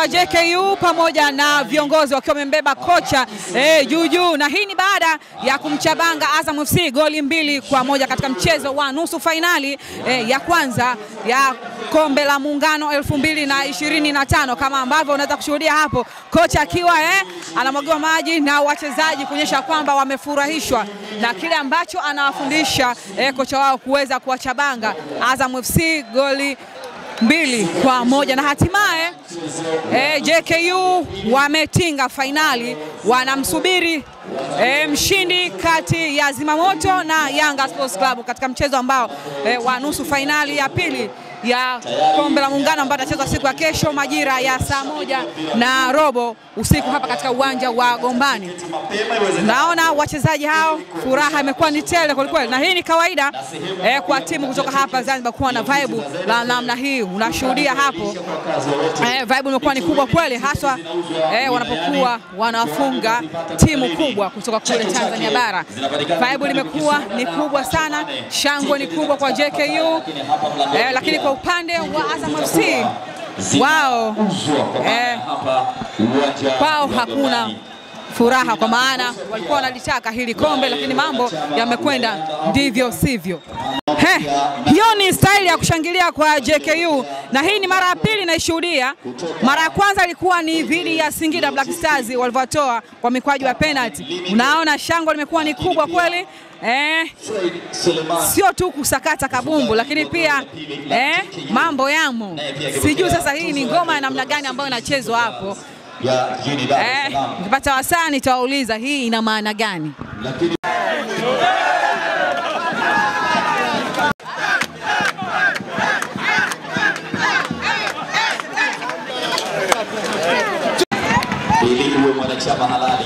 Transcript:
wa JKU pamoja na viongozi wakiwa wamembeba kocha Juju, na hii ni baada ya kumchabanga Azam FC goli 2-1 katika mchezo wa nusu fainali ya kwanza ya Kombe la Muungano 2025, kama ambavyo unaweza kushuhudia hapo, kocha akiwa anamwagiwa maji na wachezaji kuonyesha kwamba wamefurahishwa na kile ambacho anawafundisha kocha wao kuweza kuwachabanga Azam FC goli 2-1, na hatimaye JKU wametinga fainali, wanamsubiri mshindi kati ya Zimamoto na Yanga Sports Club katika mchezo ambao wa nusu fainali ya pili ya Kombe la Muungano ambao atachezwa siku ya kesho majira ya saa 1:15 usiku hapa katika uwanja wa Gombani. Naona wachezaji hao furaha imekuwa ni tele kwa kweli, na hii ni kawaida kwa timu kutoka hapa Zanzibar kuwa na vibe la namna hii. Unashuhudia hapo vibe imekuwa ni kubwa kweli, haswa wanapokuwa wanafunga timu kubwa kutoka kule Tanzania bara. Vibe limekuwa ni kubwa sana, shangwe ni kubwa kwa JKU, lakini kwa upande wa Azam FC wao kwao hakuna furaha, kwa maana walikuwa wanalitaka hili kombe, lakini mambo yamekwenda ndivyo sivyo. Hiyo ni style ya kushangilia kwa JKU, na hii ni mara ya pili naishuhudia. Mara ya kwanza ilikuwa ni dhidi ya Singida Black Stars walivyotoa kwa mikwaju ya penalty. Unaona shangwe limekuwa ni kubwa kweli. Sio tu kusakata kabumbu, lakini pia mambo yamo. Sijui sasa hii ni ngoma ya namna gani ambayo inachezwa hapo. Nikipata wasaa nitawauliza hii ina maana gani. Ili uwe mwanachama halali